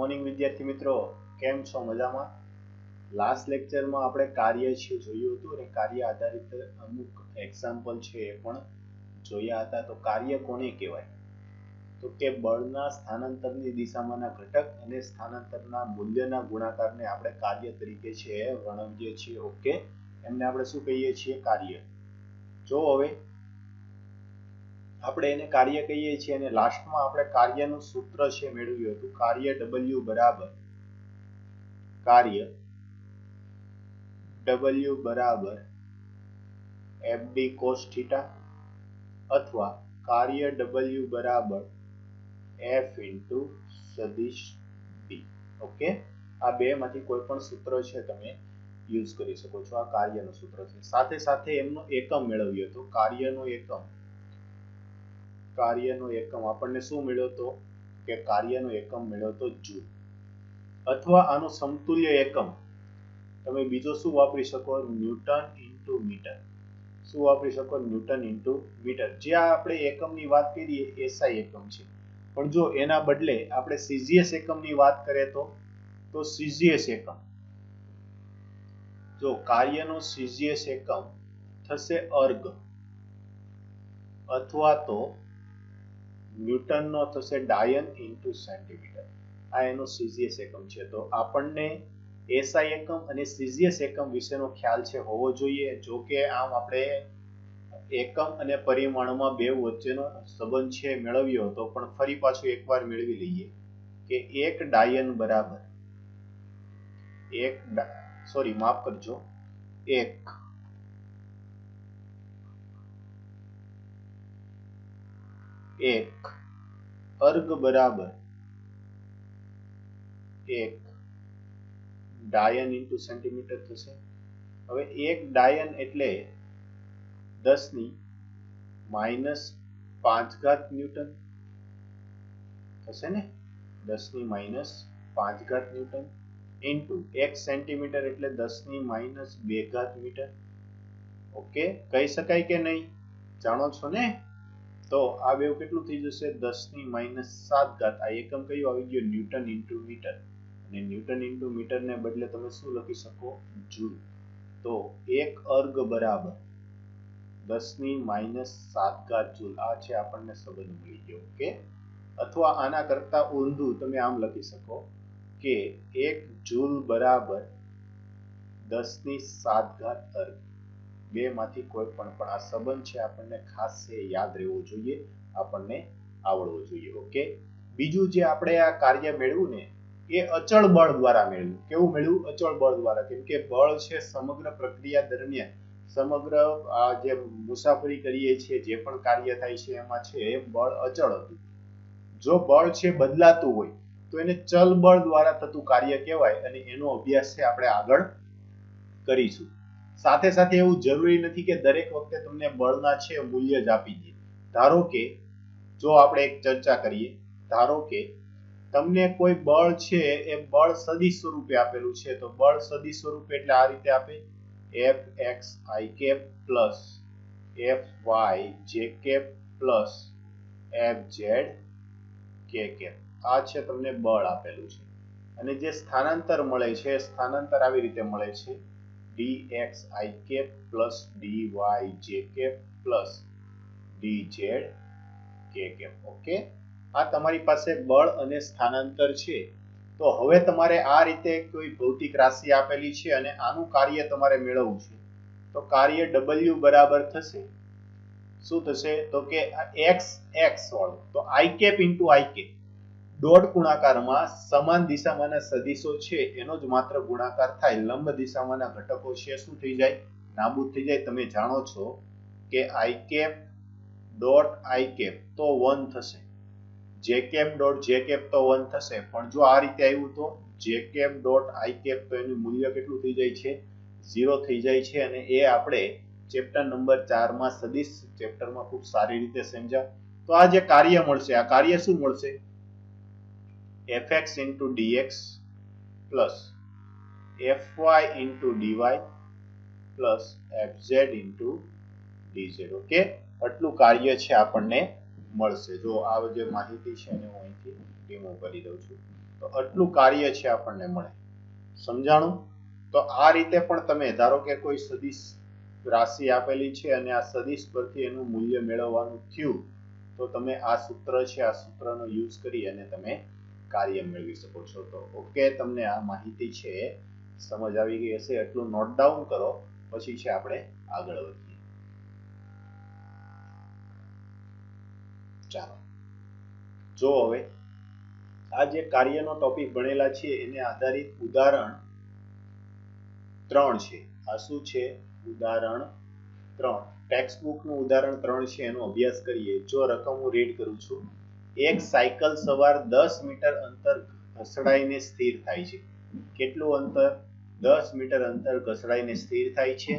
Morning વિદ્યાર્થી મિત્રો, કેમ છો? મજામાં? લાસ્ટ લેક્ચરમાં આપણે કાર્ય છે જોયું હતું અને કાર્ય આધારિત અમુક એક્ઝામ્પલ છે એ પણ જોયા હતા. તો કાર્ય કોને કહેવાય? તો કે બળના સ્થાનાંતરની દિશામાંના ઘટક અને સ્થાનાંતરના મૂલ્યના ગુણાકારને આપણે કાર્ય તરીકે છે વર્ણવીએ છીએ. ઓકે, એમને આપણે શું કહીએ છીએ? કાર્ય. જો હવે આપણે એને કાર્ય કહીએ છીએ અને લાસ્ટમાં આપણે કાર્યનું સૂત્ર છે મેળવ્યું હતું. કાર્ય W બરાબર FD cos θ અથવા કાર્ય W બરાબર F into સદિશ D. ઓકે, આ બે માંથી કોઈ પણ સૂત્ર છે તમે યુઝ કરી શકો છો. આ કાર્યનું સૂત્ર છે. સાથે સાથે એમનો એકમ મેળવ્યો હતો. કાર્યનો એકમ આપણને શું મળ્યો તો કે કાર્યનો એકમ મળ્યો તો જૂલ. અથવા આનો સમતુલ્ય એકમ તમે બીજો શું વાપરી શકો? Newton into metre. શું વાપરી શકો? Newton into metre. જ્યાં આપણે એકમની વાત કરીએ એસઆઈ એકમ છે, પણ જો એના બદલે આપણે સીજીએસ એકમની વાત કરીએ તો સીજીએસ એકમ, જો કાર્યનો સીજીએસ એકમ થશે અર્ગ અથવા તો ન્યૂટનનો થશે ડાયન ઇન્ટુ સેન્ટીમીટર. આ એનો સીજીએસ એકમ છે. તો આપણને એસઆઈ એકમ અને સીજીએસ એકમ વિશેનો ખ્યાલ છે હોવો જોઈએ. જો કે આમ આપણે એકમ અને પરિમાણમાં બે વચ્ચેનો સંબંધ છે મેળવ્યો હતો, પણ ફરી પાછું એકવાર મેળવી લઈએ કે એક ડાયન બરાબર એક અર્ગ બરાબર એક ડાયન ઇન્ટુ સેન્ટીમીટર થશે. હવે એક ડાયન એટલે 10⁻⁵ ન્યૂટન થશે ને, 10⁻⁵ ન્યૂટન ઇન્ટુ એક સેન્ટીમીટર એટલે 10⁻² મીટર. ઓકે, કહી શકાય કે નહીં? જાણો છો ને? તો આ બે કેટલું થઈ જશે? 10⁻⁷. આ એકમ કયું આવી ગયો? Newton into metre. અને ન્યૂટન ઇન્ટુ મીટર ને બદલે તમે શું લખી શકો? જૂલ. તો એક અર્ગ બરાબર 10⁻⁷ જૂલ. આ છે આપણને સંબંધ મળી ગયો. ઓકે, અથવા આના કરતા ઊંધું તમે આમ લખી શકો કે એક જૂલ બરાબર 10⁷ અર્ગ. બે માંથી કોઈ પણ આ સંબંધ છે આપણને ખાસ છે યાદ રહેવો જોઈએ, આપણને આવડવો જોઈએ. ઓકે, બીજું જે આપણે આ કાર્ય મેળવ્યું ને એ અચળ બળ દ્વારા મેળવ્યું. કેવું મેળવ્યું? અચળ બળ દ્વારા. કેમ કે બળ છે સમગ્ર પ્રક્રિયા દરમિયાન, સમગ્ર જે મુસાફરી કરીએ છીએ, જે પણ કાર્ય થાય છે એમાં છે બળ અચળ હતું. જો બળ છે બદલાતું હોય તો એને ચલ બળ દ્વારા થતું કાર્ય કહેવાય, અને એનો અભ્યાસ છે આપણે આગળ કરીશું. સાથે સાથે એવું જરૂરી નથી કે દરેક વખતે તમને બળના છે મૂલ્ય જ આપી દે. ધારો કે જો આપણે એક ચર્ચા કરીએ, ધારો કે તમને કોઈ બળ છે એ બળ સદિશ સ્વરૂપે આપેલું છે. તો બળ સદિશ સ્વરૂપે એટલે આ રીતે આપે: Fxi plus Fy plus Fz. આ છે તમને બળ આપેલું છે. અને જે સ્થાનાંતર મળે છે, સ્થાનાંતર આવી રીતે મળે છે: dxi plus dyj plus dz. Okay, આ તમારી પાસે બળ અને સ્થાનાંતર છે. તો હવે તમારે આ રીતે કોઈ ભૌતિક રાશિ આપેલી છે અને આનું કાર્ય તમારે મેળવવું છે. તો કાર્ય W બરાબર થશે શું થશે? તો કે x વાળું, તો i cap into i cap. Dot ગુણાકારમાં સમાન દિશામાંના સદિશો છે એનો જ માત્ર ગુણાકાર થાય. લંબ દિશામાંના ઘટકો છે શું થઈ જાય? નાબૂદ થઈ જાય. તમે જાણો છો કે i cap dot i cap તો 1 થશે, j cap dot j cap તો 1 થશે. પણ જો આ રીતે આવ્યું તો j cap dot i cap, તો એનું મૂલ્ય કેટલું થઈ જાય છે? 0 થઈ જાય છે. અને એ આપણે ચેપ્ટર નંબર 4 માં સદિશ ચેપ્ટરમાં ખૂબ સારી રીતે સમજ્યા. તો આ જે કાર્ય મળશે, આ કાર્ય શું મળશે? fx into dx plus fy into dy plus fz into dz. Okay, આટલું કાર્ય છે આપણને મળશે. જો આ જે માહિતી છે એને હું અહીંથી રિમૂવ કરી દઉં છું. તો આટલું કાર્ય છે આપણને મળે. સમજાણું? તો આ રીતે પણ તમે ધારો કે કોઈ સદિશ રાશિ આપેલી છે અને આ સદિશ પરથી એનું મૂલ્ય મેળવવાનું થયું તો તમે આ સૂત્ર છે, આ સૂત્રનો યુઝ કરી અને તમે કાર્ય મેળવી શકો છો. તો ઓકે, તમને આ માહિતી છે સમજ આવી ગઈ હશે. એટલું નોટ ડાઉન કરો, પછી છે આપણે આગળ વધીએ. ચાલો જો હવે આ જે કાર્યનો ટોપિક ભણેલા છે એને આધારિત ઉદાહરણ 3 છે. આ શું છે? ઉદાહરણ 3. ટેક્સ્ટ બુકનું ઉદાહરણ 3 છે, એનો અભ્યાસ કરીએ. જો રકમ હું રીડ કરું છું. એક સાયકલ સવાર 10 મીટર અંતર ઘસડાઈને સ્થિર થાય છે. કેટલું અંતર? 10 મીટર અંતર ઘસડાઈને સ્થિર થાય છે.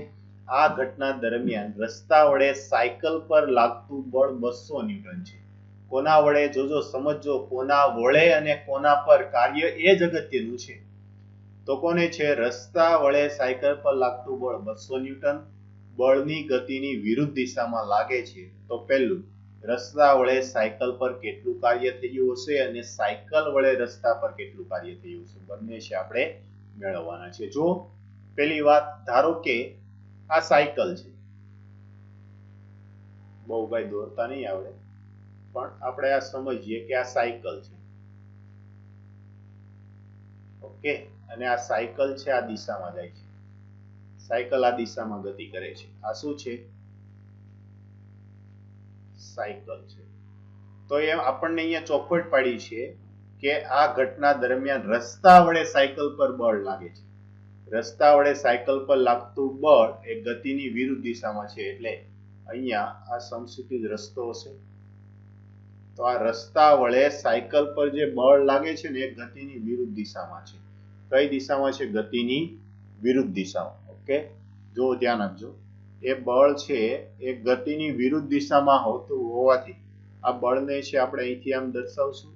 આ ઘટના દરમિયાન રસ્તા વડે સાયકલ પર લાગતું બળ 200 ન્યૂટન છે. કોના વડે? જોજો, સમજો, કોના વડે અને કોના પર. કાર્ય એ જ અગત્યનું છે. તો કોને છે? રસ્તા વડે સાયકલ પર લાગતું બળ 200 ન્યૂટન. બળની ગતિની વિરુદ્ધ દિશામાં લાગે છે. તો પહેલું, રસ્તા વડે સાયકલ પર કેટલું કાર્ય થયું હશે અને સાયકલ વડે રસ્તા પર કેટલું કાર્ય થયું હશે, બંને છે આપણે મેળવવાના છે. જો પહેલી વાત, ધારો કે આ સાયકલ છે. બહુ ભાઈ દોરતા નહીં આવડે, પણ આપણે આ સમજીએ કે આ સાયકલ છે. ઓકે, અને આ સાયકલ છે, આ દિશામાં જાય છે. સાયકલ આ દિશામાં ગતિ કરે છે. આ શું છે? સાયકલ છે. તો એમ આપણને અહીંયા ચોખવટ પાડી છે કે આ ઘટના દરમિયાન રસ્તા વડે સાયકલ પર બળ લાગે છે. રસ્તા વડે સાયકલ પર લાગતું બળ એ ગતિની વિરુદ્ધ દિશામાં છે. એટલે અહીંયા આ સમસ્થિતિ રસ્તો હશે. તો આ રસ્તા વડે સાયકલ પર જે બળ લાગે છે ને એ ગતિની વિરુદ્ધ દિશામાં છે. કઈ દિશામાં છે? ગતિની વિરુદ્ધ દિશામાં. ઓકે, જો ધ્યાન આપજો. એ બળ છે એ ગતિની વિરુદ્ધ દિશામાં હોવાથી આ બળને છે આપણે અહીંથી આમ દર્શાવશું.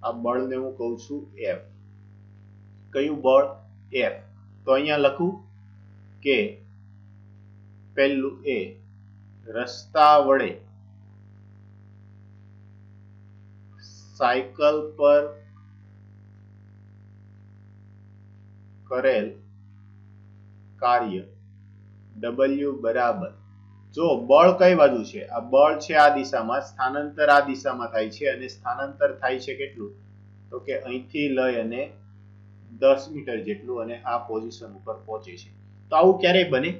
આ બળને હું કહું છું F. કયું બળ? F. તો અહીંયા લખું કે પહેલું એ રસ્તા વડે સાયકલ પર કરેલ કાર્ય W બરાબર, જો બળ કઈ બાજુ છે? આ બળ છે આ દિશામાં, સ્થાનાંતર આ દિશામાં થાય છે અને સ્થાનાંતર થાય છે કેટલું? તો કે અહીંથી લઈ અને 10 મીટર જેટલું અને આ પોઝિશન ઉપર પહોંચે છે. તો આવું ક્યારેય બને?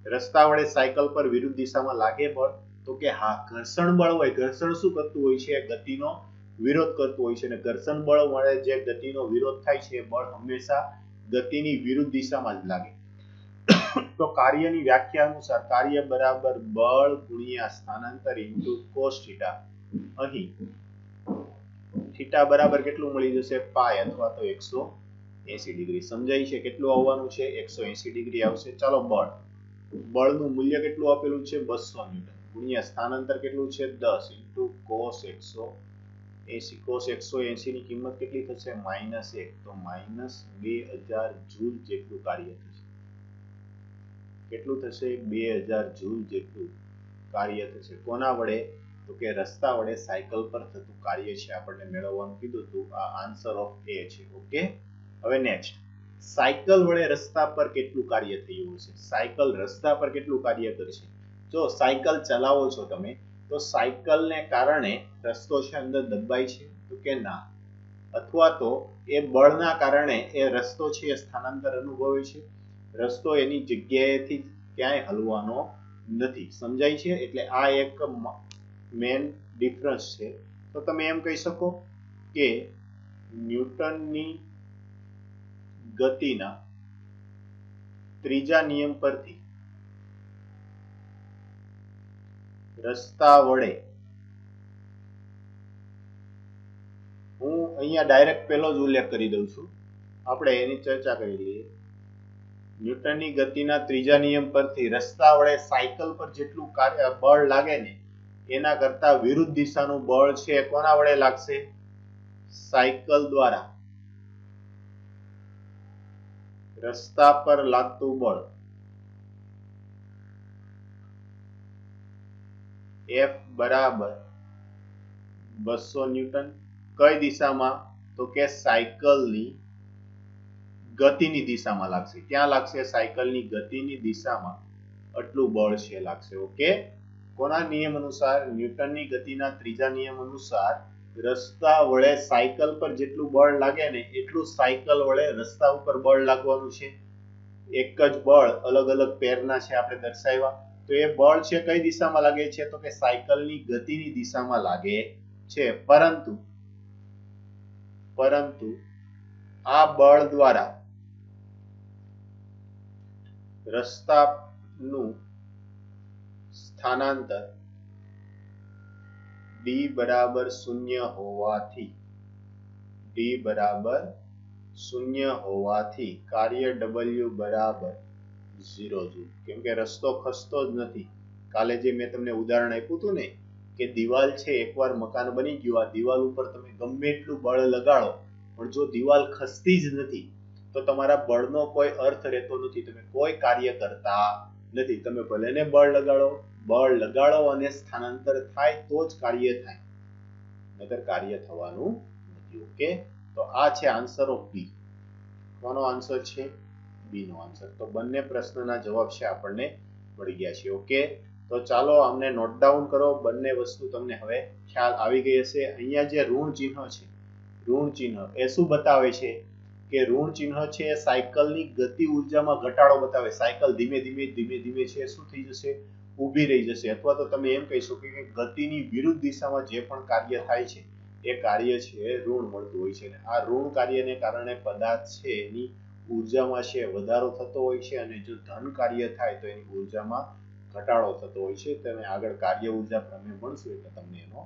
રસ્તા વડે સાયકલ પર વિરુદ્ધ દિશામાં લાગે બળ? તો કે હા, ઘર્ષણ બળ હોય. ઘર્ષણ શું કરતું હોય છે? ગતિનો વિરોધ કરતું હોય છે અને ઘર્ષણ બળ વડે જે ગતિનો વિરોધ થાય છે એ બળ હંમેશા ગતિની વિરુદ્ધ દિશામાં જ લાગે. તો કાર્યની વ્યાખ્યા અનુસાર કાર્ય બરાબર બળ ગુણ્યા સ્થાનાંતર ઇન્ટુ કોસ થીટા. અહીં થીટા બરાબર કેટલું મળી જશે? પાઈ અથવા તો 180 ડિગ્રી. સમજાય છે? કેટલું આવવાનું છે? 180 ડિગ્રી આવશે. ચાલો, બળનું મૂલ્ય કેટલું આપેલું છે? 200 ન્યૂટન ગુણ્યા સ્થાનાંતર કેટલું છે? 10 ઇન્ટુ કોસ 180. કોસ 180 ની કિંમત કેટલી થશે? -1. તો -2000 જૂલ જેટલું કાર્ય થશે. કેટલું થશે? 2000 જૂલ જેટલું કાર્ય થશે. કોના વડે? તો કે રસ્તા વડે સાયકલ પર થતું કાર્ય છે આપણને મેળવવાનું કીધું હતું. આ આન્સર ઓફ A છે. ઓકે, હવે નેક્સ્ટ, સાયકલ વડે રસ્તા પર કેટલું કાર્ય થયું હશે? સાયકલ રસ્તા પર કેટલું કાર્ય કરશે? જો સાયકલ ચલાવો છો તમે તો સાયકલને કારણે રસ્તો છે અંદર દબાય છે? તો કે ના. અથવા તો એ બળના કારણે એ રસ્તો છે એ સ્થાનાંતર અનુભવે છે. રસ્તો એની જગ્યાએથી ક્યાંય હલવાનો નથી. સમજાય છે? એટલે આ એક મેન ડિફરન્સ છે. તો તમે એમ કહી શકો કે ન્યૂટનની ગતિના ત્રીજા નિયમ પરથી રસ્તા વડે, હું અહીંયા ડાયરેક્ટ પહેલો જ ઉલ્લેખ કરી દઉં છું, આપણે એની ચર્ચા કરી લઈએ. ન્યૂટનની ગતિના ત્રીજા નિયમ પરથી રસ્તા વડે સાયકલ પર જેટલું બળ લાગે ને એના કરતા વિરુદ્ધ દિશાનું બળ છે કોના વડે લાગશે? સાયકલ દ્વારા રસ્તા પર લાગતું બળ F બરાબર 200 ન્યૂટન. કઈ દિશામાં? તો કે સાયકલની ગતિની દિશામાં લાગશે. ક્યાં લાગશે? સાયકલની ગતિની દિશામાં આટલું બળ છે લાગશે. ઓકે, કોના નિયમ અનુસાર? ન્યૂટનની ગતિના ત્રીજા નિયમ અનુસાર રસ્તા વડે સાયકલ પર જેટલું બળ લાગે ને એટલું સાયકલ વડે રસ્તા ઉપર બળ લાગવાનું છે. એક જ બળ અલગ અલગ પેરના છે આપણે દર્શાવ્યા. તો એ બળ છે કઈ દિશામાં લાગે છે? તો કે સાયકલની ગતિની દિશામાં લાગે છે. પરંતુ આ બળ દ્વારા રસ્તાનું સ્થાનાંતર d બરાબર 0 હોવાથી કાર્ય W બરાબર 0 જૂલ. કેમ કે રસ્તો ખસતો જ નથી. કાલે જે મેં તમને ઉદાહરણ આપ્યું હતું ને કે દિવાલ છે, એકવાર મકાન બની ગયું, આ દિવાલ ઉપર તમે ગમે એટલું બળ લગાડો પણ જો દિવાલ ખસતી જ નથી તો તમારા બળનો કોઈ અર્થ રહેતો નથી. તમે કોઈ કાર્ય કરતા નથી. તમે ભલે ને બળ લગાડો અને સ્થાનાંતર થાય તો જ કાર્ય થાય, નહીતર કાર્ય થવાનું નથી. ઓકે, તો આ છે આન્સર ઓફ બી. કોનો આન્સર છે? બી નો આન્સર. તો બંને પ્રશ્નના જવાબ છે આપણને મળી ગયા છે. ઓકે, તો ચાલો આમને નોટ ડાઉન કરો. બંને વસ્તુ તમને હવે ખ્યાલ આવી ગઈ હશે. અહીંયા જે ઋણ ચિહ્ન છે, ઋણ ચિહ્ન એ શું બતાવે છે? કે ઋણ ચિહ્ન છે એ સાયકલની ગતિ ઉર્જામાં ઘટાડો બતાવે. સાયકલ ધીમે ધીમે છે શું થઈ જશે? ઊભી રહી જશે. અથવા તો તમે એમ કહી શકો કે ગતિની વિરુદ્ધ દિશામાં જે પણ કાર્ય થાય છે એ કાર્ય છે ઋણ મળતું હોય છે. આ ઋણ કાર્યને કારણે પદાર્થ છે એની ઉર્જામાં છે વધારો થતો હોય છે, અને જો ધન કાર્ય થાય તો એની ઉર્જામાં ઘટાડો થતો હોય છે. તમે આગળ કાર્ય ઉર્જા પ્રમેય ભણશો એટલે તમને એનો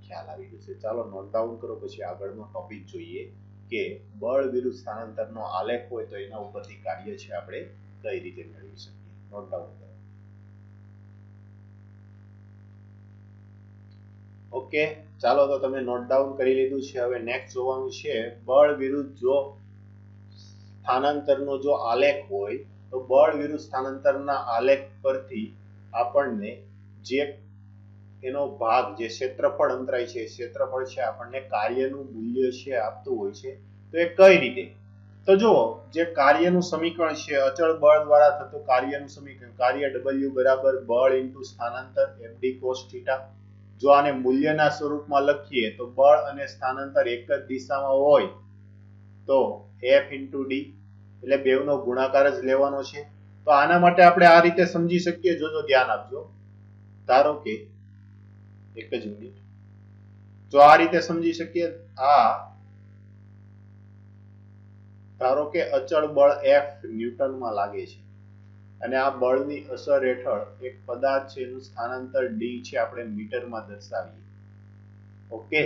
ખ્યાલ આવી જશે. ચાલો નોટ ડાઉન કરો, પછી આગળનો ટોપિક જોઈએ કે બળ વિરુદ્ધ સ્થાનાંતરનો આલેખ હોય તો એના ઉપરથી કાર્ય છે આપણે કઈ રીતે મેળવી શકીએ. નોટ ડાઉન કરો. ઓકે, ચાલો તો તમે નોટ ડાઉન કરી લીધું છે. હવે નેક્સ્ટ જોવાનું છે બળ વિરુદ્ધ જો સ્થાનાંતરનો જો આલેખ હોય તો બળ વિરુદ્ધ સ્થાનાંતરના આલેખ પરથી આપણને જે એનો ભાગ જે ક્ષેત્રફળ અંતરાય છે, ક્ષેત્રફળ છે આપણને કાર્યનું મૂલ્ય છે આપતું હોય છે. તો એ કઈ રીતે? તો જો જે કાર્યનું સમીકરણ છે, અચળ બળ દ્વારા થતું કાર્યનું સમીકરણ, કાર્ય W બરાબર બળ ઇન્ટુ સ્થાનાંતર FD cos θ. જો આને મૂલ્યના સ્વરૂપમાં લખીએ તો બળ અને સ્થાનાંતર એક જ દિશામાં હોય તો F ઇન્ટુ D, એટલે બેવનો ગુણાકાર જ લેવાનો છે. તો આના માટે આપણે આ રીતે સમજી શકીએ. જોજો, ધ્યાન આપજો. ધારો કે એક જ મિનિટ, જો આ રીતે સમજી શકીએ, ધારો કે અચળ બળ F ન્યૂટનમાં લાગે છે અને આ બળની અસર હેઠળ એક પદાર્થ છે એનું સ્થાનાંતર D છે આપણે મીટરમાં દર્શાવીએ. ઓકે,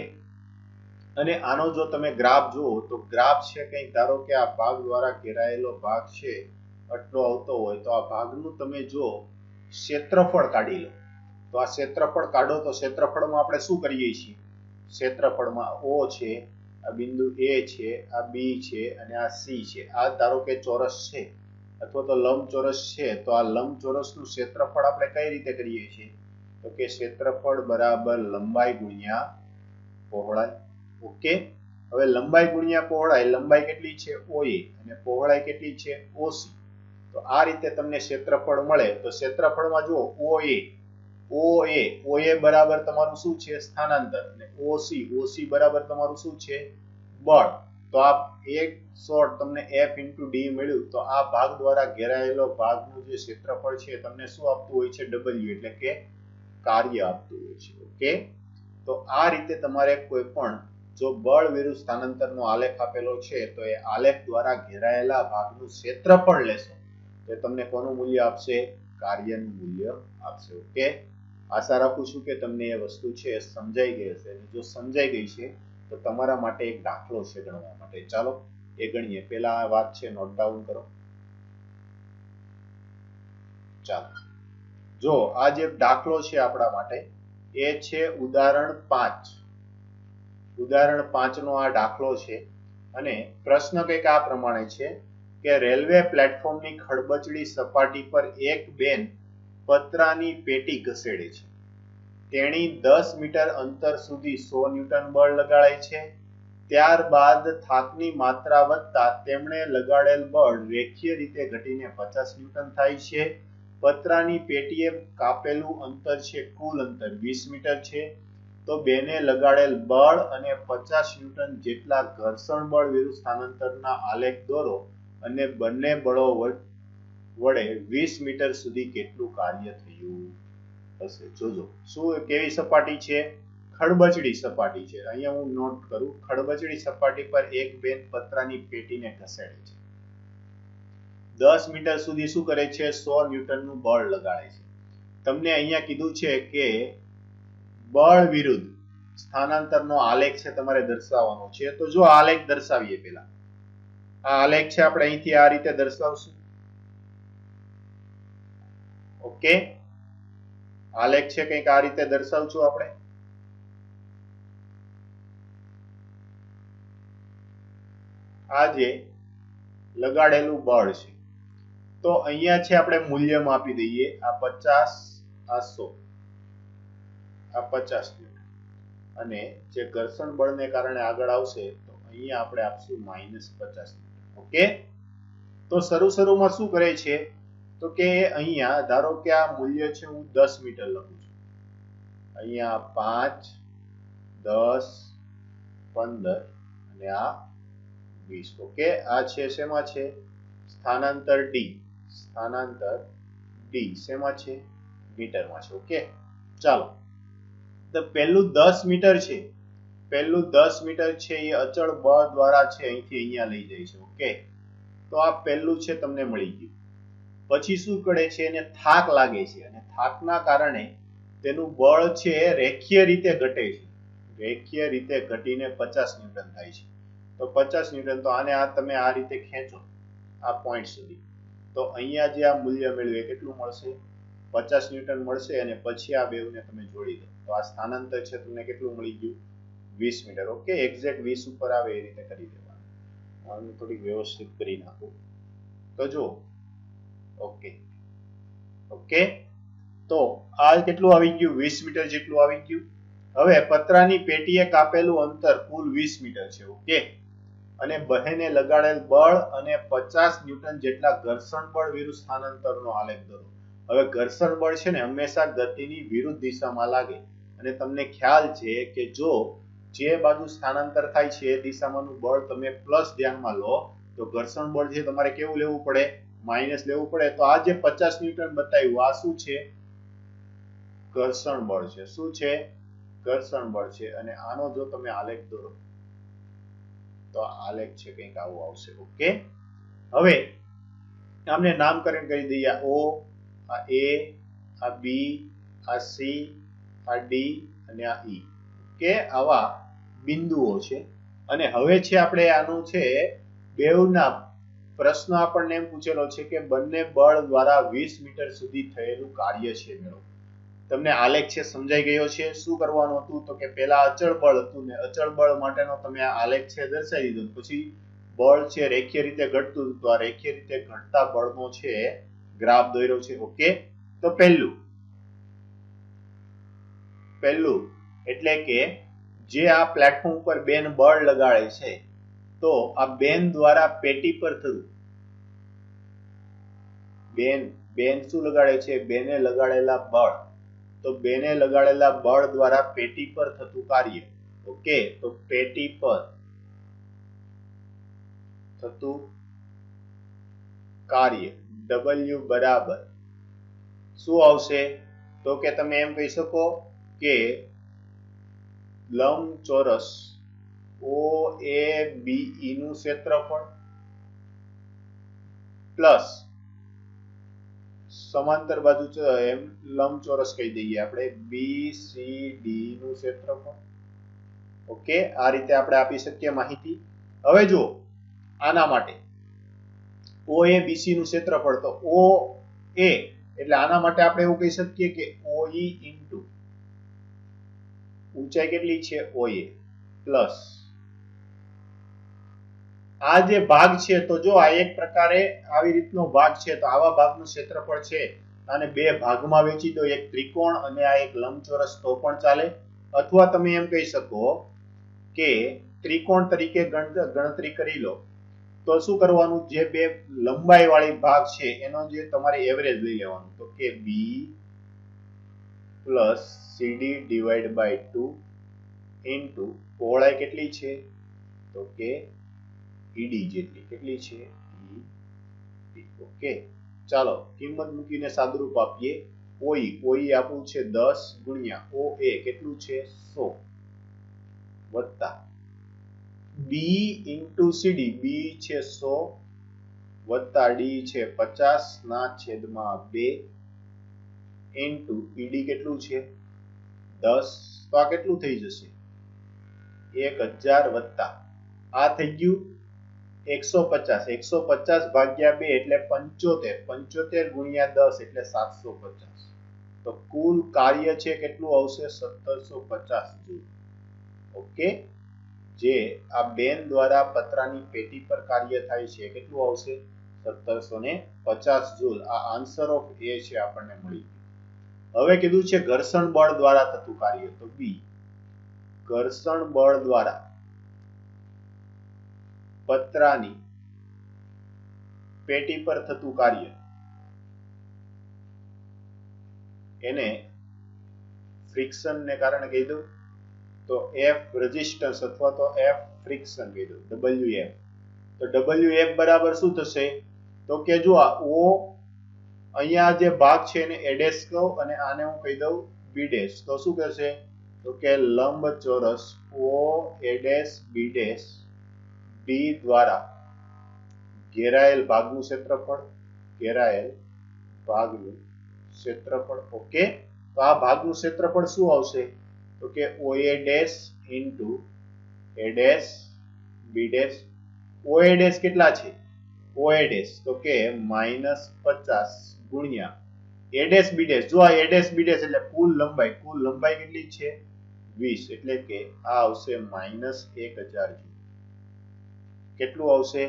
અને આનો જો તમે ગ્રાફ જુઓ તો ગ્રાફ છે કંઈક, ધારો કે આ ભાગ દ્વારા ઘેરાયેલો ભાગ છે આટલો આવતો હોય તો આ ભાગનું તમે જો ક્ષેત્રફળ કાઢી લો તો આ ક્ષેત્રફળ કાઢો તો ક્ષેત્રફળમાં આપણે શું કરીએ છીએ? ક્ષેત્રફળમાં O છે, આ બિંદુ A છે, આ B છે અને આ C છે. આ ધારો કે ચોરસ છે અથવા તો લંબચોરસ છે, તો આ લંબચોરસનું ક્ષેત્રફળ આપણે કઈ રીતે કરીએ છીએ? તો કે ક્ષેત્રફળ બરાબર લંબાઈ ગુણ્યા પહોળાઈ. ઓકે, હવે લંબાઈ ગુણ્યા પહોળાઈ, લંબાઈ કેટલી છે? OA અને પહોળાઈ કેટલી છે? OC. તો આ રીતે તમને ક્ષેત્રફળ મળે. તો ક્ષેત્રફળમાં જુઓ OA બરાબર તમારું શું છે? સ્થાનાંતર. અને OC બરાબર તમારું શું છે? બળ. તો આ એક શોર્ટ તમને F ઇન્ટુ D મળ્યું. તો આ ભાગ દ્વારા ઘેરાયેલો ભાગનું જે ક્ષેત્રફળ છે તમને શું આપતું હોય છે? W, એટલે કે કાર્ય આપતું હોય છે. ઓકે, તો આ રીતે તમારે કોઈ પણ જો બળ વિરુદ્ધ સ્થાનાંતરનો આલેખ આપેલો છે તો એ આલેખ દ્વારા ઘેરાયેલા ભાગનું ક્ષેત્રફળ લેશો તો તમને કોનું મૂલ્ય આપશે? કાર્યનું મૂલ્ય આપશે. ઓકે, આશા રાખું છું કે તમને એ વસ્તુ છે સમજાઈ ગઈ હશે. જો સમજાઈ ગઈ છે તો તમારા માટે એક દાખલો છે ગણવા માટે. ચાલો એ ગણીએ. પહેલા આ વાત છે નોટ ડાઉન કરો. ચાલો, જો આ જે દાખલો છે આપણા માટે એ છે ઉદાહરણ 5. ઉદાહરણ 5 નો આ દાખલો છે અને પ્રશ્ન કંઈક આ પ્રમાણે છે કે રેલવે પ્લેટફોર્મની ખડબચડી સપાટી પર એક બેન પતરાની પેટી ઘસેડે છે. તેણી 10 મીટર અંતર સુધી 100 ન્યૂટન બળ લગાડે છે. ત્યારબાદ થાકની માત્રા વધતા તેમણે લગાડેલ બળ રેખીય રીતે ઘટીને 50 ન્યૂટન થાય છે. પતરાની પેટીએ કાપેલું અંતર છે, કુલ અંતર 20 મીટર છે. તો બેને લગાડેલ બળ અને 50 ન્યૂટન જેટલા ઘર્ષણ બળ વિરુદ્ધ સ્થાનાંતરના આલેખ દોરો અને બંને બળો વડે 20 મીટર સુધી કેટલું કાર્ય થયું હશે. જોજો શું કેવી સપાટી છે, ખડબચડી સપાટી છે. અહીંયા હું નોટ કરું, ખડબચડી સપાટી પર એક બેન પતરાની પેટીને ઘસેડે છે, 10 મીટર સુધી શું કરે છે, 100 ન્યૂટનનું બળ લગાડે છે. તમને અહીંયા કીધું છે કે બળ વિરુદ્ધ સ્થાનાંતરનો આલેખ છે તમારે દર્શાવવાનો છે. તો જો આલેખ દર્શાવીએ, પેલા આ આલેખ છે આપણે અહીંથી આ રીતે દર્શાવશું. ઓકે, આલેખ છે કંઈક આ રીતે દર્શાવશું આપણે. આ જે લગાડેલું બળ છે, તો અહીંયા છે આપણે મૂલ્યમાં આપી દઈએ, આ 50, આ 100, આ 50 ન્યૂટન, અને જે ઘર્ષણ બળને કારણે આગળ આવશે તો અહીંયા આપણે આપશું -50 ન્યૂટન. ઓકે, તો શરૂમાં શું કરે છે, તો કે અહીંયા ધારો કે આ મૂલ્ય છે હું 10 મીટર લખું છું, અહીંયા 5, 10, 15 અને આ 20. ઓકે, આ છે શેમાં છે, સ્થાનાંતર ડી, સ્થાનાંતર ડી શેમાં છે, મીટરમાં છે. ઓકે, ચાલો, તો પહેલું 10 મીટર છે, પહેલું 10 મીટર છે એ અચળ બળ દ્વારા છે અહીંથી અહીંયા લઈ જાય છે. ઓકે, તો આ પહેલું છે તમને મળી ગયું. પછી શું કરે છે, એને થાક લાગે છે અને થાકના કારણે તેનું બળ છે રેખીય રીતે ઘટે છે, રેખીય રીતે ઘટીને 50 ન્યૂટન થાય છે. તો 50 ન્યૂટન, તો આને આ તમે આ રીતે ખેંચો આ પોઈન્ટ સુધી, તો અહીંયા જે આ મૂલ્ય મેળવે કેટલું મળશે, 50 ન્યૂટન મળશે. અને પછી આ બેવને તમે જોડી દો તો આ સ્થાનાંતર છે તમને કેટલું મળી ગયું, 20 મીટર. ઓકે, એક્ઝેક્ટ 20 ઉપર આવે એ રીતે કરી દેવાનું. આને થોડી વ્યવસ્થિત કરી નાખું તો જો. ઓકે, ઓકે, તો આ કેટલું આવી ગયું, 20 મીટર જેટલું આવી ગયું. હવે પતરાની પેટીએ કાપેલું અંતર કુલ 20 મીટર છે. ઓકે, અને બહેને લગાડેલ બળ અને 50 ન્યૂટન જેટલા ઘર્ષણ બળ વિરુદ્ધ સ્થાનાંતરનો આલેખ દોરો. હવે ઘર્ષણ બળ છે ને હંમેશા ગતિની વિરુદ્ધ દિશામાં લાગે, અને તમને ખ્યાલ છે કે જો જે બાજુ સ્થાનાંતર થાય છે એ દિશામાંનું બળ તમે પ્લસ ધ્યાનમાં લો તો ઘર્ષણ બળ છે તમારે કેવું લેવું પડે, માઇનસ લેવું પડે. તો આ જે 50 ન્યૂટન બતાવ્યું આ શું છે, ઘર્ષણ બળ છે. શું છે, ઘર્ષણ બળ છે. અને આનો જો તમે આલેખ દોરો તો આલેખ છે કંઈક આવો આવશે. ઓકે, હવે આમને નામકરણ કરી દઈએ, આ ઓ, આ એ, આ બી, આ સી, આ ડી અને આ ઈ. ઓકે, આવા બિંદુઓ છે. અને હવે છે આપણે આનું છે બેવના પ્રશ્ન આપણને એમ પૂછેલો છે કે બંને બળ દ્વારા 20 મીટર સુધી થયેલું કાર્ય છે મેળવો. તમને આલેખ છે સમજાઈ ગયો છે. શું કરવાનું હતું, તો કે પહેલા અચળ બળ હતું ને અચળ બળ માટેનો તમે આ આલેખ છે દર્શાવી દીધો, પછી બળ છે રેખીય રીતે ઘટતું હતું, તો આ રેખીય રીતે ઘટતા બળનો છે ગ્રાફ દોર્યો છે. ઓકે, તો પહેલું એટલે કે જે આ પ્લેટફોર્મ ઉપર બેન બળ લગાડે છે, તો આ બેન દ્વારા પેટી પર થતું, બેન શું લગાડે છે, બેને લગાડેલા બળ, તો બેને લગાડેલા બળ દ્વારા પેટી પર થતું કાર્ય. ઓકે, તો પેટી પર થતું કાર્ય W બરાબર શું આવશે, તો કે તમે એમ કહી શકો કે લંબચોરસ OABE નું ક્ષેત્રફળ પ્લસ સમાંતર બાજુ એમ લંબચોરસ કહી દઈએ આપણે BCD નું ક્ષેત્રફળ. ઓકે, આ રીતે આપણે આપી શકીએ માહિતી. હવે જો આના માટે OABC નું ક્ષેત્રફળ, તો OA એટલે આના માટે આપણે એવું કહી શકીએ કે OE ઇન્ટુ ઊંચાઈ કેટલી છે OA પ્લસ આ જે ભાગ છે, તો જો આ એક પ્રકારે આવી રીતનો ભાગ છે, તો આવા ભાગનું ક્ષેત્રફળ છે અને બે ભાગમાં વેચી દો, એક ત્રિકોણ અને આ એક લંબચોરસ, તો પણ ચાલે. અથવા તમે એમ કહી શકો કે ત્રિકોણ તરીકે ગણતરી કરી લો તો શું કરવાનું, જે બે લંબાઈ વાળી ભાગ છે એનો જે તમારે એવરેજ લઈ લેવાનું, તો કે B plus CD divide by 2 into પહોળાઈ કેટલી છે, તો કે ઈડી જેટલી, કેટલી છે ઈ. ઓકે, ચાલો કિંમત મૂકીને સાદુરૂપ આપીએ. ઓઈ આપણું છે 10 ગુણ્યા OA કેટલું છે 100 વત્તા બી ઇન્ટુ સીડી, બી છે 100 વત્તા ડી છે 50 ના છેદમાં 2 ઇન્ટુ ઈડી કેટલું છે 10. તો આ કેટલું થઈ જશે 1000 વત્તા આ થઈ ગયું 150. 150 ભાગ્યા 2 એટલે 75. 75 ગુણ્યા 10 એટલે 750. તો કુલ કાર્ય છે કેટલું આવશે 1750 જૂલ. ઓકે, જે આ બેન દ્વારા પતરાની પેટી પર કાર્ય થાય છે કેટલું આવશે 1750 જૂલ. આ આન્સર ઓફ એ છે આપણને મળી ગયું. હવે કીધું છે ઘર્ષણ બળ દ્વારા થતું કાર્ય, તો બી ઘર્ષણ બળ દ્વારા પતરાની પેટી પર થતું કાર્ય, એને ફ્રિક્શન ને કારણે કહી દઉં તો F રેઝિસ્ટન્સ અથવા તો F ફ્રિક્શન કહી દઉં, WF. તો WF બરાબર શું થશે, તો કે જો આ O અહીંયા જે ભાગ છે એને A ડેશ કહું અને આને હું કહી દઉં B ડેશ, તો શું કહેશે, તો કે લંબચોરસ O A dash B dash B દ્વારા ઘેરાયેલ ભાગનું ક્ષેત્રફળ, ઘેરાયેલ ભાગનું ક્ષેત્રફળ. ઓકે, તો આ ભાગનું ક્ષેત્રફળ શું આવશે, તો કે OA dash into A dash B dash. OA dash કેટલા છે, OA ડેશ તો કે -50 ગુણ્યા A ડેશ B ડેશ. જો આ A ડેશ B ડેશ એટલે કુલ લંબાઈ કેટલી છે 20, એટલે કે આ આવશે -1000 જૂલ. કેટલું આવશે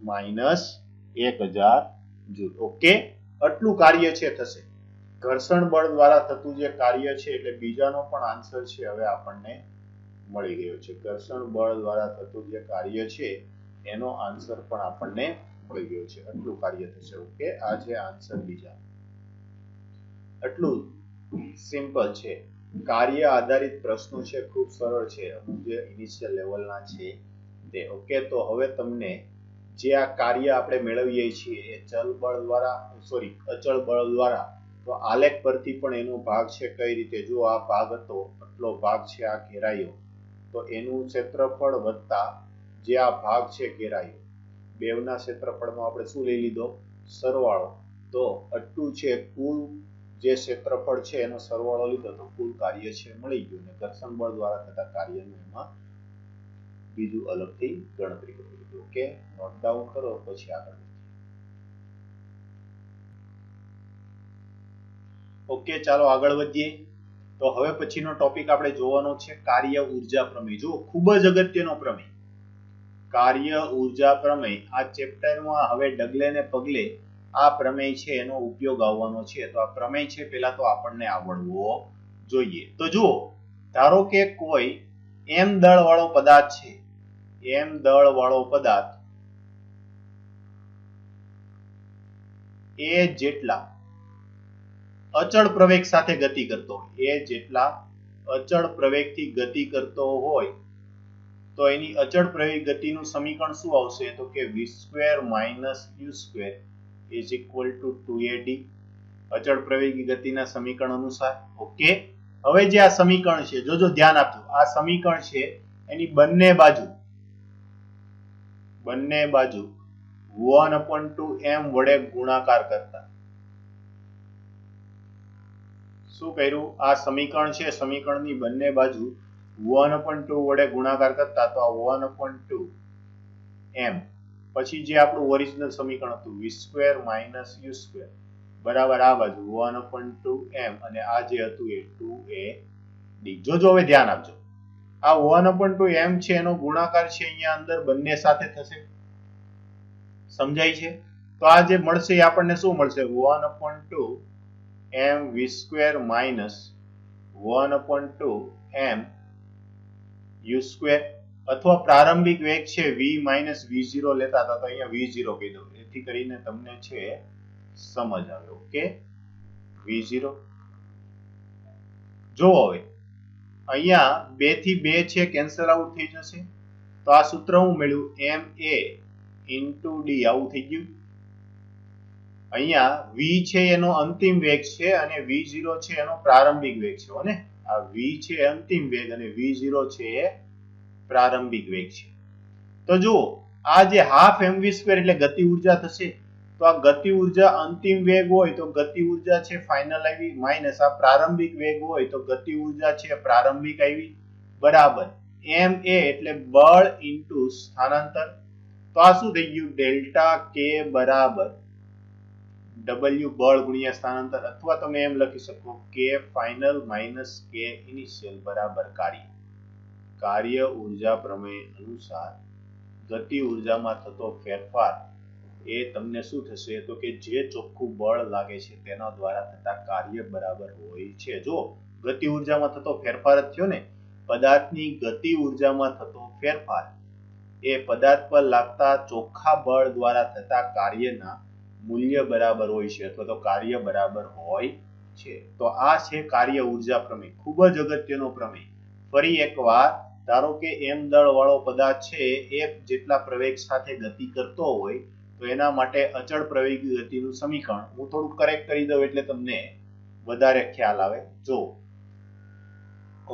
-1000 જૂલ. ઓકે, આટલું કાર્ય છે થશે. ઘર્ષણ બળ દ્વારા થતું જે કાર્ય છે એટલે બીજાનો પણ આન્સર છે હવે આપણને મળી ગયો છે. ઘર્ષણ બળ દ્વારા થતું જે કાર્ય છે એનો આન્સર પણ આપણને મળી ગયો છે. આટલું કાર્ય થશે. ઓકે, આ છે આન્સર બીજા. આટલું સિમ્પલ છે. કાર્ય આધારિત પ્રશ્નો છે, ખૂબ સરળ છે, અમુક જે ઇનિશિયલ લેવલના છે તે. ઓકે, તો હવે તમને જે આ કાર્ય આપણે મેળવીએ છીએ એ અચળ બળ દ્વારા, તો આલેખ પરથી પણ એનો ભાગ છે કઈ રીતે, જો આ ભાગ હતો આટલો ભાગ છે આ ઘેરાયો, તો એનું ક્ષેત્રફળ વત્તા જે આ ભાગ છે ઘેરાયો, બેવના ક્ષેત્રફળનો આપણે શું લઈ લીધો સરવાળો, તો આટલું છે કુલ જે ક્ષેત્રફળ છે એનો સરવાળો લીધો તો કુલ કાર્ય છે મળી ગયું. ને ઘર્ષણ બળ દ્વારા થતા કાર્યનું એમાં બીજું અલગથી ગણતરી કરી લીધું. ઓકે, નોટ ડાઉન કરો પછી આગળ. ઓકે, ચાલો આગળ વધીએ. તો હવે પછીનો ટોપિક આપણે જોવાનો છે કાર્ય ઉર્જા પ્રમેય. જો ખૂબ જ અગત્યનો પ્રમેય, કાર્ય ઉર્જા પ્રમેય. આ ચેપ્ટરમાં હવે ડગલે ને પગલે આ પ્રમેય છે એનો ઉપયોગ આવવાનો છે. તો આ પ્રમેય છે પહેલા તો આપણને આવડવો જોઈએ. તો જુઓ, ધારો કે કોઈ m દળ વાળો પદાર્થ છે, m દળ વાળો પદાર્થ એ જેટલા અચળ પ્રવેગ સાથે ગતિ કરતો હોય, એ જેટલા અચળ પ્રવેગથી ગતિ કરતો હોય તો એની અચળ પ્રવેગ ગતિનું સમીકરણ શું આવશે, તો કે v² - u² is equal to 2ad. અચળ પ્રવેગી ગતિના સમીકરણ અનુસાર. ઓકે, હવે જે આ સમીકરણ છે, જોજો ધ્યાન આપજો, આ સમીકરણ છે એની બંને બાજુ 1/2m વડે ગુણાકાર કરતા શું કર્યું, આ સમીકરણ છે, સમીકરણની બંને બાજુ 1/2 વડે ગુણાકાર કરતા, તો આ 1/2m પછી જે આપણું ઓરિજિનલ સમીકરણ હતું v² - u² બરાબર આ બાજુ 1/2m અને આ જે હતું એ 2ad. જોજો હવે ધ્યાન આપજો, આ 1/2m છે એનો ગુણાકાર છે અહીંયા અંદર બંને સાથે થશે. સમજાય છે? તો આ જે મળશે એ આપણને શું મળશે, 1/2m v² - 1/2m u². અથવા પ્રારંભિક વેગ છે v માઇનસ v0 લેતા હતા, તો અહીંયા v0 કહી દો, એથી કરીને તમને છે સમજ આવે. ઓકે, v0 જો હવે અહીંયા 2 થી 2 છે કેન્સલ આઉટ થઈ જશે, તો આ સૂત્ર હું મળ્યું ma ઇન્ટુ d, આવું થઈ ગયું. અહીંયા v છે એનો અંતિમ વેગ છે અને v0 છે એનો પ્રારંભિક વેગ છે. અને આ v છે અંતિમ વેગ અને v0 છે એ પ્રારંભિક વેગ છે. તો જુઓ, આ જે હાફ mv² એટલે ગતિ ઉર્જા થશે. તો આ ગતિ ઉર્જા અંતિમ વેગ હોય તો ગતિ ઉર્જા છે ફાઇનલ આવી, માઇનસ આ પ્રારંભિક વેગ હોય તો ગતિ ઉર્જા છે પ્રારંભિક આવી, બરાબર ma એટલે બળ ઇન્ટુ સ્થાનાંતર. તો આ શું થઈ ગયું? ડેલ્ટા k બરાબર w બળ ગુણ્યા સ્થાનાંતર, અથવા તમે એમ લખી શકો k final minus k initial બરાબર કાર્ય ઉર્જા પ્રમેય અનુસાર ગતિ ઉર્જામાં થતો ફેરફાર એ તમને શું થશે? તો કે જે ચોખ્ખું બળ લાગે છે તેના દ્વારા થતા કાર્ય બરાબર હોય છે. જો ગતિ ઉર્જામાં થતો ફેરફાર જ થયો ને, પદાર્થની ગતિ ઉર્જામાં થતો ફેરફાર એ પદાર્થ પર લાગતા ચોખ્ખા બળ દ્વારા થતા કાર્યના મૂલ્ય બરાબર હોય છે, અથવા તો કાર્ય બરાબર હોય છે. તો આ છે કાર્ય ઉર્જા પ્રમેય, ખૂબ જ અગત્યનો પ્રમેય. ફરી એકવાર, ધારો કે m દળ વાળો પદાર્થ છે એ જેટલા પ્રવેગ સાથે ગતિ કરતો હોય તો એના માટે અચળ પ્રવેગી ગતિનું સમીકરણ હું થોડું કરેક્ટ કરી દઉં એટલે તમને વધારે ખ્યાલ આવે. જો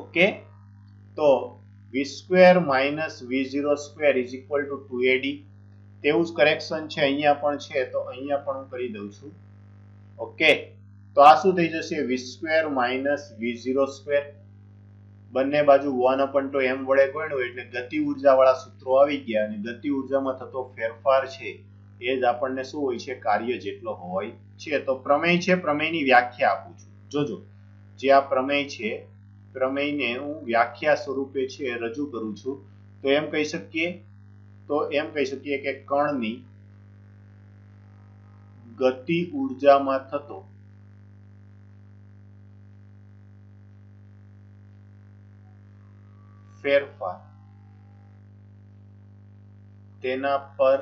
ઓકે, તો v² minus v0² is equal to 2ad. તેવું જ કરેક્શન છે અહીંયા પણ છે, તો અહીંયા પણ હું કરી દઉં છું. ઓકે, તો આ શું થઈ જશે? v² minus v0². બંને બાજુ 1/m વડે ગુણ્યું એટલે ગતિ ઉર્જા વાળા સૂત્રો આવી ગયા, અને ગતિ ઉર્જામાં થતો ફેરફાર છે એ જ આપણને શું હોય છે? કાર્ય જેટલો હોય છે. તો પ્રમેય છે, પ્રમેયની વ્યાખ્યા આપું છું. જોજો, જે આ પ્રમેય છે, પ્રમેયને હું વ્યાખ્યા સ્વરૂપે છે રજૂ કરું છું. તો એમ કહી શકીએ કે કણની ગતિ ઉર્જામાં થતો ફેરફાર તેના પર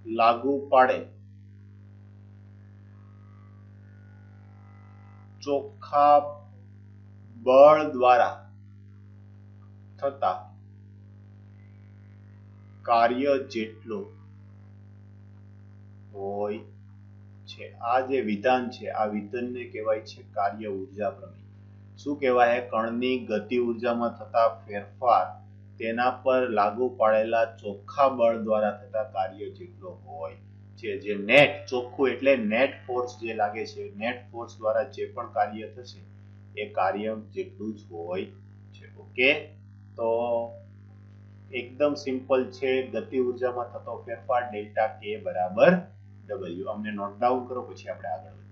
લાગુ પાડે ચોખ્ખા બળ દ્વારા થતા કાર્ય જેટલો હોય છે. આ જે વિધાન છે, આ વિધાનને કહેવાય છે કાર્ય ઉર્જા પ્રમેય. શું કહેવાય? કણની ગતિ ઉર્જામાં થતા ફેરફાર તેના પર લાગુ પાડેલા ચોખ્ખા બળ દ્વારા થતા કાર્ય જેટલો હોય છે. જે નેટ, ચોખ્ખું એટલે નેટ ફોર્સ જે લાગે છે, નેટ ફોર્સ દ્વારા જે પણ કાર્ય થશે એ કાર્ય જેટલું જ હોય છે. ઓકે, તો એકદમ સિમ્પલ છે. ગતિ ઉર્જામાં થતો ફેરફાર ડેલ્ટા k બરાબર w. અમને નોટ ડાઉન કરો, પછી આપણે આગળ વધીએ.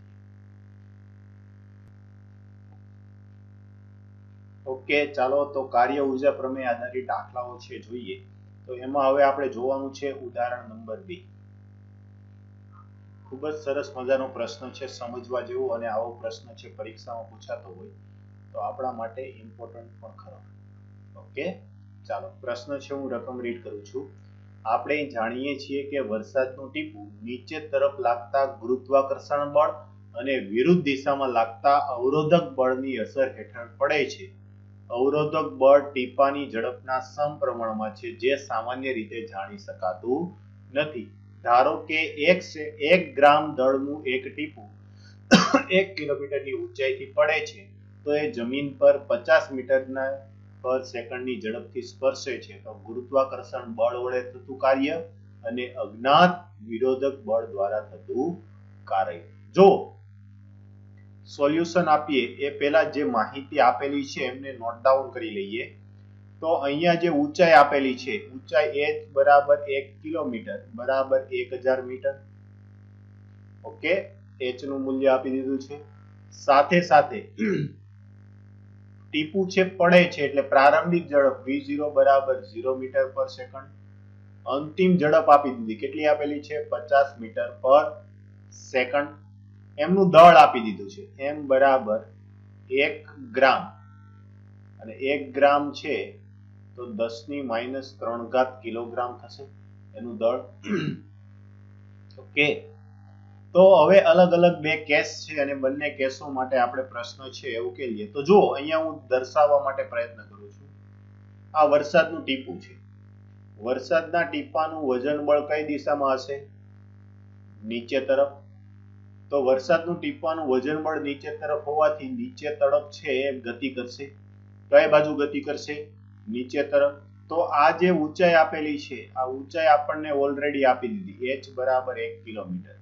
ઓકે, ચાલો તો કાર્ય ઉર્જા પ્રમેય આધારિત દાખલાઓ છે જોઈએ. તો એમાં હવે આપણે જોવાનું છે ઉદાહરણ નંબર 2. ખૂબ જ સરસ મજાનો પ્રશ્ન છે, સમજવા જેવો, અને આવો પ્રશ્ન છે પરીક્ષામાં પૂછાતો હોય તો આપણા માટે ઇમ્પોર્ટન્ટ પણ ખરો. ઓકે, ચાલો પ્રશ્ન છે, હું રકમ રીડ કરું છું. આપણે જાણીએ છીએ કે વરસાદનું ટીપું નીચે તરફ લાગતા ગુરુત્વાકર્ષણ બળ અને વિરુદ્ધ દિશામાં લાગતા અવરોધક બળની અસર હેઠળ પડે છે. અવરોધક બળ ટીપાની ઝડપના સમપ્રમાણમાં છે, જે સામાન્ય રીતે જાણી શકાતું નથી. ધારો કે 1 ગ્રામ દળનું એક ટીપું 1 કિલોમીટરની ઊંચાઈથી પડે છે, તો એ જમીન પર 50 મીટરના પર સેકન્ડની ઝડપથી સ્પર્શે છે. તો ગુરુત્વાકર્ષણ બળ વડે થતું કાર્ય અને અજ્ઞાત વિરોધક બળ દ્વારા થતું કાર્ય. જો સોલ્યુશન આપીએ એ પહેલા જે માહિતી આપેલી છે એમને નોટ ડાઉન કરી લઈએ. તો અહીંયા જે ઊંચાઈ આપેલી છે, ઊંચાઈ h બરાબર 1 કિલોમીટર બરાબર 1000 મીટર. ઓકે, h નું મૂલ્ય આપી દીધું છે. સાથે સાથે ટીપું છે પડે છે એટલે પ્રારંભિક ઝડપ v0 બરાબર 0 મીટર પર સેકન્ડ. અંતિમ ઝડપ આપી દીધી, કેટલી આપેલી છે? 50 મીટર પર સેકન્ડ. એમનું દળ આપી દીધું છે, m બરાબર 1 ગ્રામ, અને 1 ગ્રામ છે તો 10⁻³ કિલોગ્રામ થશે એનું દળ. ઓકે, તો હવે અલગ અલગ બે કેસ છે અને બંને કેસો માટે આપણે પ્રશ્ન છે એ ઉકેલીએ. તો જો અહીંયા હું દર્શાવવા માટે પ્રયત્ન કરું છું. આ વરસાદનું ટીપું છે. વરસાદના ટીપાનું વજન બળ કઈ દિશામાં હશે? નીચે તરફ. તો વરસાદનું ટીપાનું વજન બળ નીચે તરફ હોવાથી નીચે તરફ છે એ ગતિ કરશે. કઈ બાજુ ગતિ કરશે? નીચે તરફ. તો આ જે ઊંચાઈ આપેલી છે, આ ઊંચાઈ આપણને ઓલરેડી આપી દીધી, h બરાબર 1 કિલોમીટર.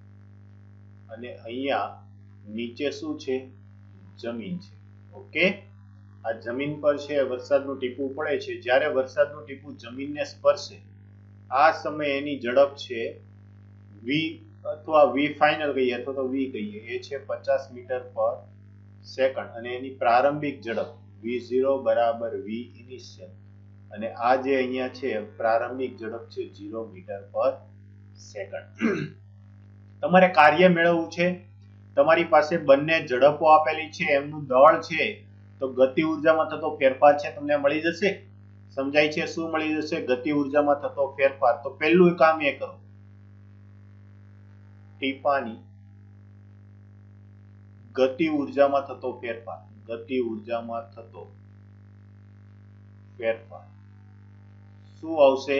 અને અહીંયા નીચે શું છે? જમીન છે. ઓકે, આ જમીન પર છે વરસાદનું ટીપું પડે છે. જ્યારે વરસાદનું ટીપું જમીનને સ્પર્શે આ સમયે એની ઝડપ છે v અથવા v ફાઇનલ કહીએ અથવા તો v કહીએ, એ છે 50 મીટર પર સેકન્ડ. અને એની પ્રારંભિક ઝડપ v0 બરાબર v ઇનિશિયલ. અને આ જે અહીંયા છે પ્રારંભિક ઝડપ છે 0 મીટર પર સેકન્ડ. તમારે કાર્ય મેળવવું છે. તમારી પાસે બંને ઝડપો આપેલી છે, એમનું દળ છે, તો ગતિ ઉર્જામાં થતો ફેરફાર છે તમને મળી જશે. સમજાય છે? શું મળી જશે? ગતિ ઉર્જામાં થતો ફેરફાર. તો પહેલું કામ એ કરો, ટીપાની ગતિ ઉર્જામાં થતો ફેરફાર. ગતિ ઉર્જામાં થતો ફેરફાર શું આવશે?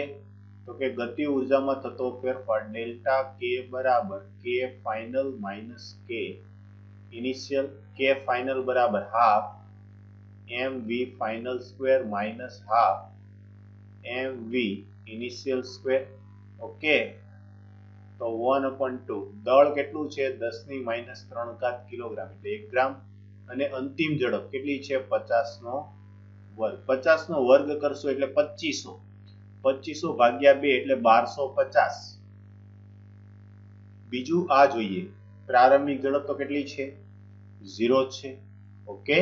તો કે ગતિ ઉર્જામાં થતો ફેરફાર ડેલ્ટા કે બરાબર કે ફાઇનલ માઇનસ કે ઇનિશિયલ. કે ફાઇનલ બરાબર half mv final square minus half mv initial square. Okay, તો 1/2. દળ કેટલું છે? 10⁻³ કિલોગ્રામ એટલે 1 ગ્રામ. અને અંતિમ ઝડપ કેટલી છે? 50 નો વર્ગ. 50 નો વર્ગ કરશો એટલે 2500. 2500 ભાગ્યા 2 એટલે 1250. બીજું આ જોઈએ, પ્રારંભિક ઝડપ તો કેટલી છે? 0 છે. ઓકે,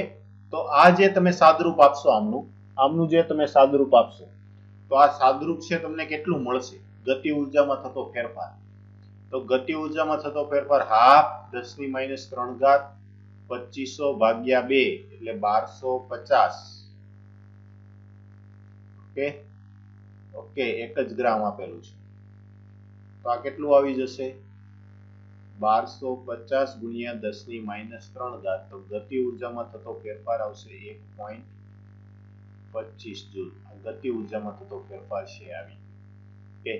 તો આ જે તમે સાદરૂપ આપશો, આમનું જે તમે સાદરૂપ આપશો, તો આ સાદરૂપ છે તમને કેટલું મળશે? ગતિ ઉર્જામાં થતો ફેરફાર. તો ગતિ ઉર્જામાં થતો ફેરફાર હાફ 10⁻³ 2500 ભાગ્યા 2 એટલે 1250. ઓકે ઓકે, 1 જ ગ્રામ આપેલું છે. તો આ કેટલું આવી જશે? 1250 ગુણ્યા 10⁻³. તો ગતિ ઉર્જામાં થતો ફેરફાર આવશે 1.25 જૂલ. ગતિ ઉર્જામાં થતો ફેરફાર છે આવી. ઓકે,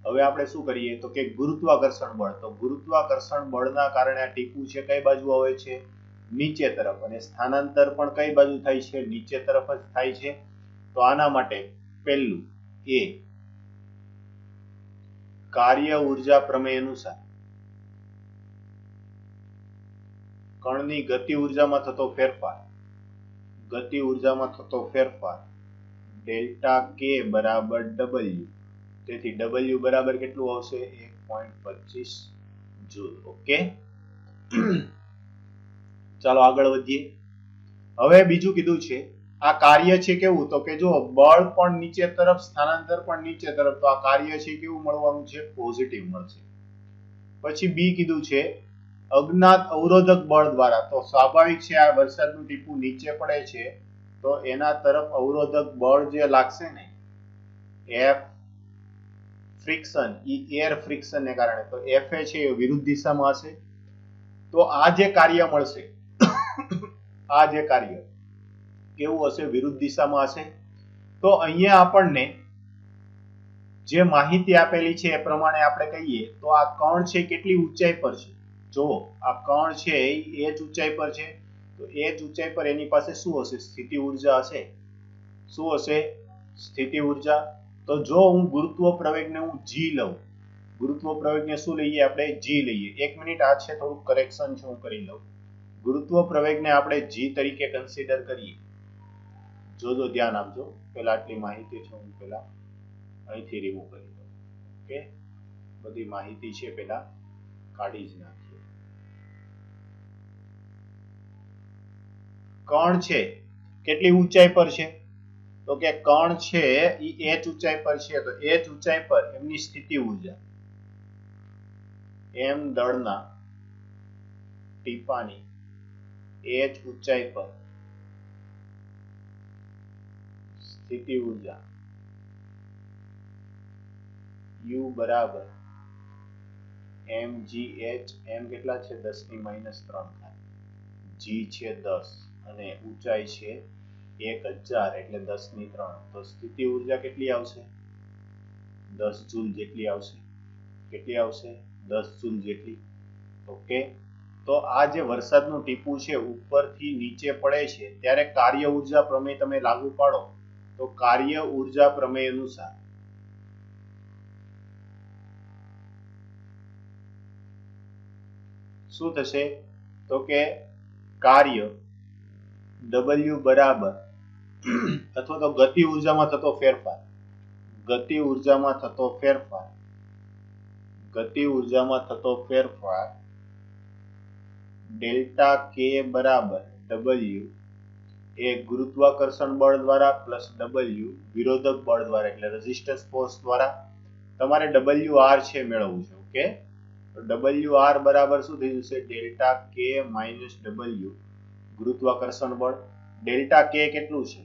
હવે આપણે શું કરીએ? તો કે ગુરુત્વાકર્ષણ બળ. તો ગુરુત્વાકર્ષણ બળના કારણે આ ટીપું છે કઈ બાજુ આવે છે? નીચે તરફ. અને સ્થાનાંતર પણ કઈ બાજુ થાય છે? નીચે તરફ જ થાય છે. તો આના માટે પહેલું એ કાર્ય ઉર્જા પ્રમેય અનુસાર કણની ગતિ ઉર્જામાં થતો ફેરફાર, ગતિ ઉર્જામાં થતો ફેરફાર ડેલ્ટા કે બરાબર W. તેથી W બરાબર કેટલું આવશે? 1.25 જૂલ. ઓકે, ચાલો આગળ વધીએ. હવે બીજું કીધું છે આ કાર્ય છે કેવું? તો કે જો બળ પણ નીચે તરફ, સ્થાનાંતર પણ નીચે તરફ, તો આ કાર્ય છે કેવું મળવાનું છે? પોઝિટિવ મળશે. પછી બી કીધું છે અજ્ઞાત અવરોધક બળ દ્વારા. તો સ્વાભાવિક છે આ વરસાદનું ટીપું નીચે પડે છે તો એના તરફ અવરોધક બળ જે લાગશે ને, એફ ફ્રિક્શન, એર ફ્રિક્શન ને કારણે, તો એફ છે એ વિરુદ્ધ દિશામાં હશે. તો આ જે કાર્ય મળશે, આ જે કાર્ય કેવું હશે? વિરુદ્ધ દિશામાં હશે. તો અહીંયા આપણને જે માહિતી આપેલી છે એ પ્રમાણે આપણે કહીએ તો આ કણ છે કેટલી ઊંચાઈ પર છે? જો આ કણ છે એ h ઊંચાઈ પર છે, તો h ઊંચાઈ પર એની પાસે શું હશે? સ્થિતિ ઉર્જા હશે. શું હશે? સ્થિતિ ઉર્જા. તો જો હું ગુરુત્વ પ્રવેગને હું g લઉં, ગુરુત્વ પ્રવેગને શું લઈએ આપણે? g લઈએ. 1 મિનિટ, આ છે થોડું કરેક્શન છે, હું કરી લઉં. ગુરુત્વ પ્રવેગને આપણે g તરીકે કન્સિડર કરીએ. જોજો, ધ્યાન આપજો. પેલા આટલી માહિતી છે હું પેલા અહીંથી રિમૂવ કરી દઉં. ઓકે, બધી માહિતી છે પેલા કાઢી જ નાખીએ. કણ છે કેટલી ઊંચાઈ પર છે? તો કે કણ છે એ h ઊંચાઈ પર છે. તો h ઊંચાઈ પર એમની સ્થિતિ ઉર્જા m દળના ટીપાની h ઊંચાઈ પર સ્થિતિ ઉર્જા U બરાબર mgh, m કેટલા છે 10⁻³ g છે 10 અને ઊંચાઈ છે 1000 એટલે 10⁻³ તો સ્થિતિ ઊર્જા કેટલી આવશે 10 જૂલ જેટલી આવશે કેટલી આવશે 10 જૂલ જેટલી ઓકે તો આ જે વરસાદનું ટીપું છે ઉપરથી નીચે પડે છે ત્યારે કાર્ય ઊર્જા પ્રમેય તમે લાગુ પાડો તો કાર્ય ઊર્જા પ્રમેય અનુસાર શું થશે તો કે કાર્ય W બરાબર અથવા તો ગતિ ઊર્જામાં થતો ફેરફાર ડેલ્ટા K બરાબર W એ ગુરુત્વાકર્ષણ બળ દ્વારા પ્લસ W વિરોધક બળ દ્વારા એટલે રેઝિસ્ટન્સ ફોર્સ દ્વારા તમારે WR છે મેળવવું છે ઓકે તો WR બરાબર શું થઈ જશે ડેલ્ટા K માઇનસ W ગુરુત્વાકર્ષણ બળ ડેલ્ટા K કેટલું છે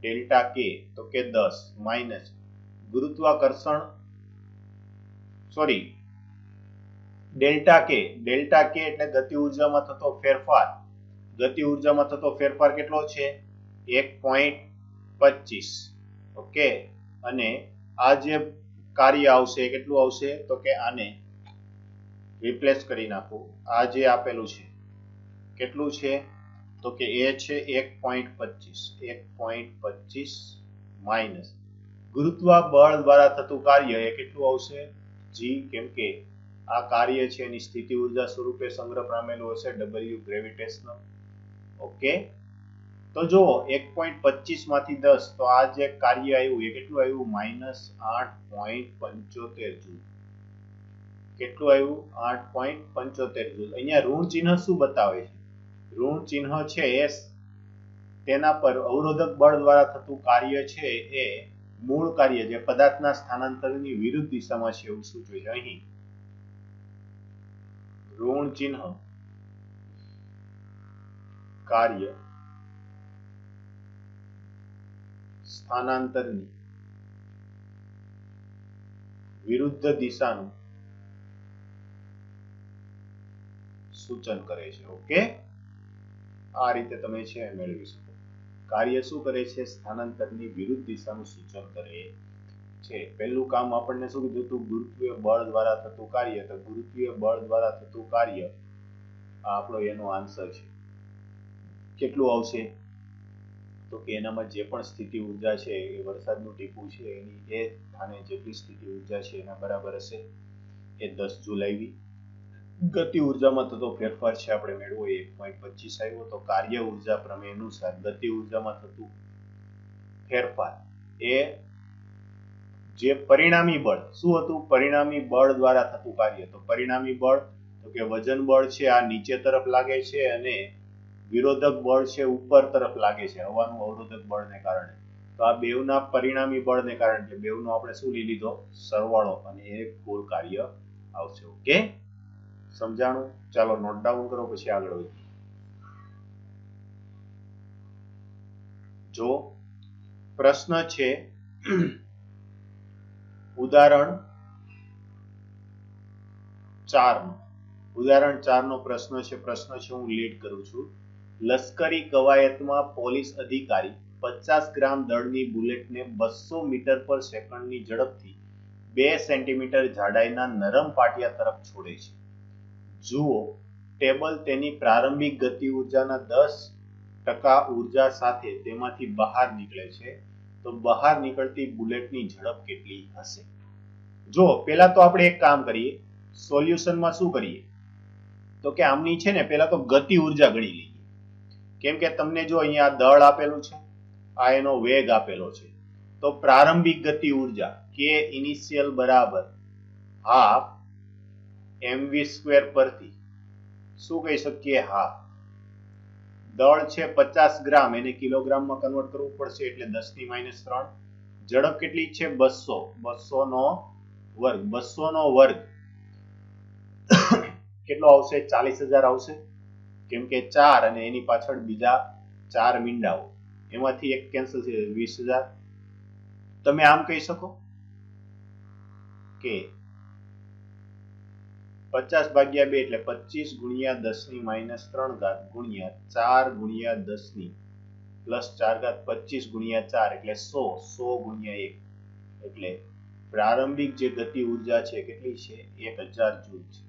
ડેલ્ટા K તો કે 10 માઇનસ ગુરુત્વાકર્ષણ ડેલ્ટા K એટલે ગતિ ઊર્જામાં થતો ફેરફાર કેટલો છે 1.25 ઓકે અને આ જે કાર્ય આવશે કેટલું આવશે તો કે આને રિપ્લેસ કરી નાખો આ જે આપેલું છે કેટલું છે તો કે એ છે 1.25 માઇનસ ગુરુત્વા બળ દ્વારા થતું કાર્ય એ કેટલું આવશે g કેમ કે આ કાર્ય છે એની સ્થિતિ ઊર્જા સ્વરૂપે સંગ્રહ પામેલું હશે W ગ્રેવિટેશનલ ઓકે તો જો 1.25 માંથી 10 તો આ જે કાર્ય આવ્યું એ કેટલું આવ્યું -8.75 જૂલ કેટલું આવ્યું 8.75 જૂલ અહીંયા ઋણ ચિહ્ન શું બતાવે છે ઋણ ચિહ્ન છે તેના પર અવરોધક બળ દ્વારા થતું કાર્ય છે એ મૂળ કાર્ય જે પદાર્થના સ્થાનાંતરની વિરુદ્ધ દિશામાં છે એવું સૂચવે છે અહીં ઋણ ચિહ્ન કાર્ય સ્થાનાંતરની વિરુદ્ધ દિશાનું સૂચન કરે છે ઓકે આ રીતે તમે છે મેળવી શકો કાર્ય શું કરે છે સ્થાનાંતરની વિરુદ્ધ દિશાનું સૂચન કરે છે પહેલું કામ આપણને શું કીધું હતું ગુરુત્વીય બળ દ્વારા થતું કાર્ય તો ગુરુત્વીય બળ દ્વારા થતું કાર્ય આ આપણો એનો આન્સર છે કેટલું આવશે તો કે એનામાં જે પણ સ્થિતિ ઊર્જા છે એ વરસાદનું ટીપું છે એની એ સ્થાને જેટલી સ્થિતિ ઊર્જા છે એના બરાબર હશે એ 10 જૂલ આવી ગતિ ઊર્જામાં થતો ફેરફાર છે આપણે મેળવો 1.25 આવ્યો તો કાર્ય ઊર્જા પ્રમેય અનુસાર ગતિ ઊર્જામાં થતું ફેરફાર એ જે પરિણામી બળ શું હતું પરિણામી બળ દ્વારા થતું કાર્ય તો પરિણામી બળ તો કે વજન બળ છે આ નીચે તરફ લાગે છે અને વિરોધક બળ છે ઉપર તરફ લાગે છે હવાનું અવરોધક બળને કારણે તો આ બેવના પરિણામી બળને કારણે એટલે બેવનો આપણે શું લઈ લીધો સરવાળો અને એક કુલ કાર્ય આવશે ઓકે સમજાણું ચાલો નોટ ડાઉન કરો પછી આગળ વધીએ જો પ્રશ્ન છે ઉદાહરણ 4 નો પ્રશ્ન છે હું લીડ કરું છું લશ્કરી કવાયતમાં પોલીસ અધિકારી 50 ગ્રામ દળની બુલેટને 200 મીટર પર સેકન્ડની ઝડપથી 2 સેન્ટીમીટર જાડાઈના નરમ પાટિયા તરફ છોડે છે જુઓ ટેબલ તેની પ્રારંભિક ગતિ ઊર્જાના 10% ઊર્જા સાથે તેમાંથી બહાર નીકળે છે તો બહાર નીકળતી બુલેટની ઝડપ કેટલી હશે જો પહેલા તો આપણે એક કામ કરીએ સોલ્યુશનમાં શું કરીએ તો કે આમની છે ને પહેલા તો ગતિ ઊર્જા ગણી લઈએ કેમ કે તમને જો અહીંયા દળ આપેલું છે આ એનો વેગ આપેલો છે તો પ્રારંભિક ગતિ ઊર્જા કે ઇનિશિયલ બરાબર હાફ mv² પરથી શું કહી શકીએ હાફ દળ છે 50 ગ્રામ એને કિલોગ્રામમાં કન્વર્ટ કરવું પડશે એટલે 10⁻³ ઝડપ કેટલી છે 200 નો વર્ગ કેટલો આવશે 40,000 આવશે કેમ કે 4 અને એની પાછળ બીજા 4 મીંડાઓ એમાંથી એક કેન્સલ થઈ 20,000 તમે આમ કહી શકો કે 50 ભાગ્યા 2 એટલે 25 ગુણ્યા 10 ની માઇનસ 3 ઘાત ગુણ્યા 4 ગુણ્યા 10 ની પ્લસ 4 ઘાત 25 ગુણ્યા 4 એટલે 100 100 ગુણ્યા 1 એટલે પ્રારંભિક જે ગતિ ઉર્જા છે કેટલી છે 1000 જૂલ છે.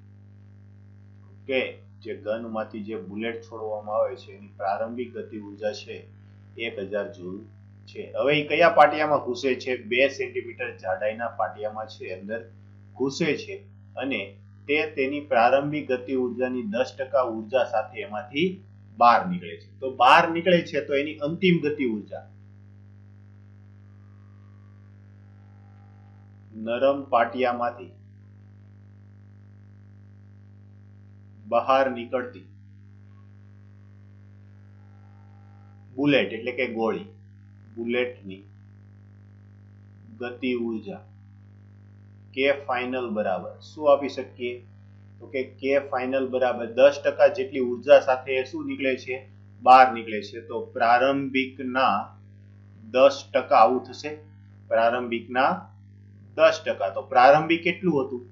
ઓકે, જે ગનમાંથી જે બુલેટ છોડવામાં આવે છે એની પ્રારંભિક ગતિ ઉર્જા છે 1000 જૂલ છે. હવે એ કયા પાટિયામાં ઘૂસે છે? 2 સેન્ટીમીટર જાડાઈના પાટિયામાં છે અંદર ઘૂસે છે અને તે તેની પ્રારંભિક ગતિ ઉર્જાની 10% ઉર્જા સાથે એમાંથી બહાર નીકળે છે. તો બહાર નીકળે છે તો એની અંતિમ ગતિ ઉર્જા નરમ પાટિયામાંથી બહાર નીકળતી બુલેટ એટલે કે ગોળી, બુલેટની ગતિ ઉર્જા કે ફાઇનલ બરાબર શું આપી શકીએ? તો કે કે ફાઇનલ બરાબર 10% જેટલી ઉર્જા સાથે શું નીકળે છે? બહાર નીકળે છે. તો પ્રારંભિકના 10% આવું થશે. પ્રારંભિકના 10%. તો પ્રારંભિક કેટલું હતું?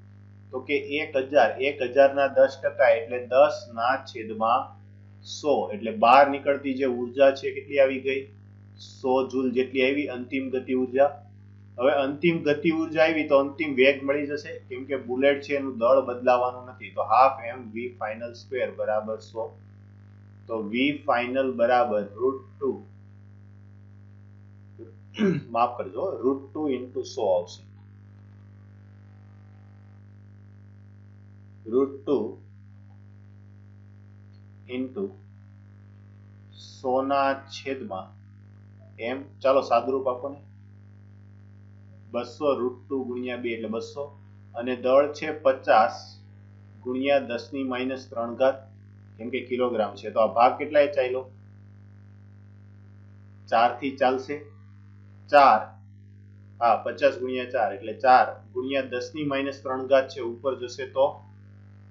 તો કે 1000. 1000 ના 10% એટલે 10 ના છેદમાં 100 એટલે બહાર નીકળતી જે ઉર્જા છે કેટલી આવી ગઈ? 100 જૂલ જેટલી આવી અંતિમ ગતિ ઉર્જા. હવે અંતિમ ગતિ ઉર્જા આવી તો અંતિમ વેગ મળી જશે કેમ કે બુલેટ છે એનું દળ બદલાવાનું નથી. તો હાફ એમ વી ફાઇનલ સ્ક્વેર બરાબર 100. તો વી ફાઇનલ બરાબર √2 માફ કરજો √2 into 100 આવશે. √2 into 100 ના છેદમાં એમ, ચાલો સાદુરૂપ આપો ને, 200 √2 ગુણ્યા 2 એટલે 200 અને દળ છે 50 ગુણ્યા 10 ની માઇનસ 3 ઘાત કેમ કે કિલોગ્રામ છે. તો આ ભાગ કેટલાય ચાલ્યો? 4 થી ચાલશે. 4 હા 50 ગુણ્યા 4 એટલે 4 ગુણ્યા 10 ની માઇનસ 3 ઘાત છે ઉપર જશે તો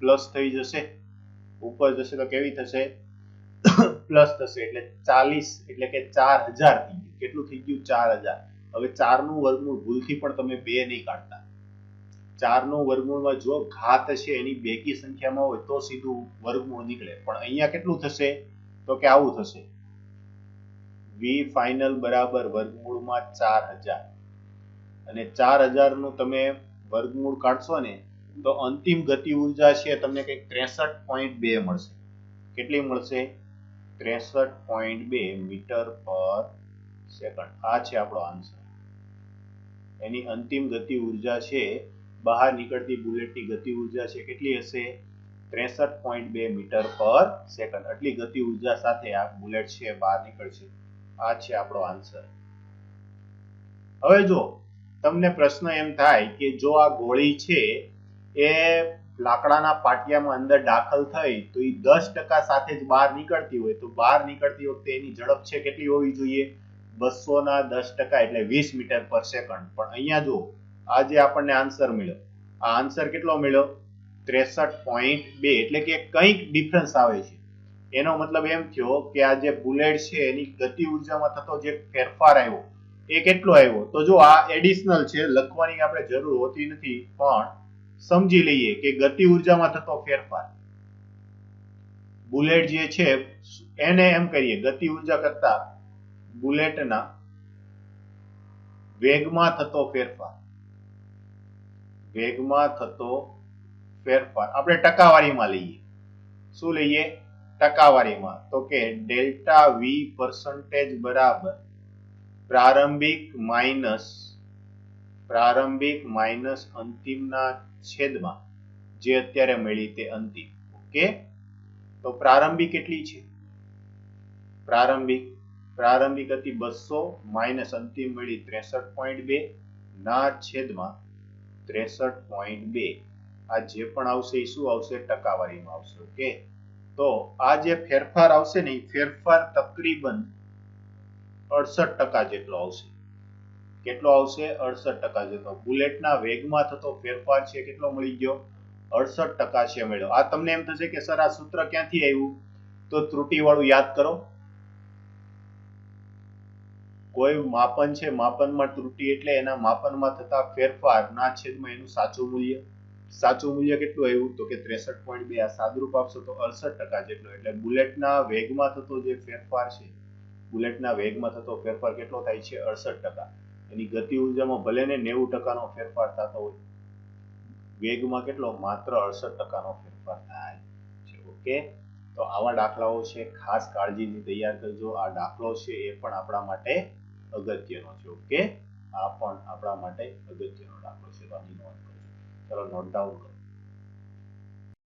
પ્લસ થઈ જશે. ઉપર જશે તો કેવી થશે? પ્લસ થશે એટલે 40 એટલે કે 4000 થઈ ગયું. કેટલું થઈ ગયું? 4000. હવે 4 નું વર્ગમૂળ ભૂલથી પણ તમે 2 નહીં કાઢતા. 4 નું વર્ગમૂળમાં જો ઘાત છે એની બેકી સંખ્યામાં હોય તો સીધું વર્ગમૂળ નીકળે. પણ અહીંયા કેટલું થશે? તો કે આવું થશે. વી ફાઇનલ બરાબર વર્ગમૂળમાં 4000 અને 4000 નું તમે વર્ગમૂળ કાઢશો ને તો અંતિમ ગતિ ઉર્જા છે તમને કંઈક 63.2 મળશે. કેટલી મળશે? 63.2 મીટર પર સેકન્ડ. આ છે આપણો આન્સર. એની અંતિમ ગતિ ઉર્જા છે બહાર નીકળતી બુલેટની ગતિ ઉર્જા છે કેટલી હશે? 63.2 મીટર પર સેકન્ડ. આટલી ગતિ ઉર્જા સાથે આ બુલેટ છે બહાર નીકળશે. આ છે આપણો આન્સર. હવે જો તમને પ્રશ્ન એમ થાય કે જો આ ગોળી છે એ લાકડાના પાટિયામાં અંદર દાખલ થઈ તો એ 10% સાથે જ બહાર નીકળતી હોય તો બહાર નીકળતી વખતે એની ઝડપ છે કેટલી હોવી જોઈએ? 200 ના 10% એટલે 20 મીટર પર સેકન્ડ. પણ અહીંયા જો આ જે આપણને આન્સર મળ્યો, આ આન્સર કેટલો મળ્યો? 63.2 એટલે કે કંઈક ડિફરન્સ આવે છે. એનો મતલબ એમ થયો કે આ જે બુલેટ છે એની ગતિ ઉર્જામાં થતો જે ફેરફાર આવ્યો એ કેટલો આવ્યો? તો જો આ એડિશનલ છે, લખવાની આપણે જરૂર હોતી નથી પણ સમજી લઈએ કે ગતિ ઉર્જામાં થતો ફેરફાર. બુલેટ જે છે એને એમ કરીએ ગતિ ઉર્જા કરતા બુલેટના વેગમાં થતો ફેરફાર. વેગમાં થતો ફેરફાર આપણે ટકાવારીમાં લઈએ. શું લઈએ? ટકાવારીમાં. તો કે ડેલ્ટા વી પરસેન્ટેજ બરાબર પ્રારંભિક માઇનસ અંતિમના છેદમાં જે અત્યારે મળી તે અંતિમ. ઓકે, તો પ્રારંભિક કેટલી છે? પ્રારંભિક હતી 200 માઇનસ અંતિમ મળી 63.2 ના છેદમાં 63.2. આ જે પણ આવશે એ શું આવશે? ટકાવારીમાં આવશે. ઓકે, તો આ જે ફેરફાર આવશે ને એ ફેરફાર તકરીબન 68% જેટલો આવશે. કેટલો આવશે? 68% જેટલો. બુલેટના વેગમાં થતો ફેરફાર છે કેટલો મળી ગયો? 68% છે મળ્યો. આ તમને એમ થશે કે સર આ સૂત્ર ક્યાંથી આવ્યું? તો ત્રુટિ વાળું યાદ કરો. કોઈ માપન છે, માપનમાં ત્રુટિ એટલે એના માપનમાં થતા ફેરફારના છેદમાં એનું સાચું મૂલ્ય કેટલું આવ્યું તો કે 63.2. આ સાદુરૂપ આપશો તો 68% જેટલું. એટલે બુલેટના વેગમાં થતો જે ફેરફાર છે, બુલેટના વેગમાં થતો ફેરફાર કેટલો થાય છે? 68%. એની ગતિ ઉર્જામાં ભલે ને 90%નો ફેરફાર થતો હોય, વેગમાં કેટલો? માત્ર 68%નો ફેરફાર થાય છે. ઓકે, તો આવા દાખલાઓ છે, ખાસ કાળજીથી તૈયાર કરજો. આ દાખલો છે એ પણ આપણા માટે અગત્યનો છે. ઓકે, આ પણ આપણા માટે અગત્યનો દાખલો છે, તો આની નોંધ કરજો. ચલો નોટ ડાઉન કરો.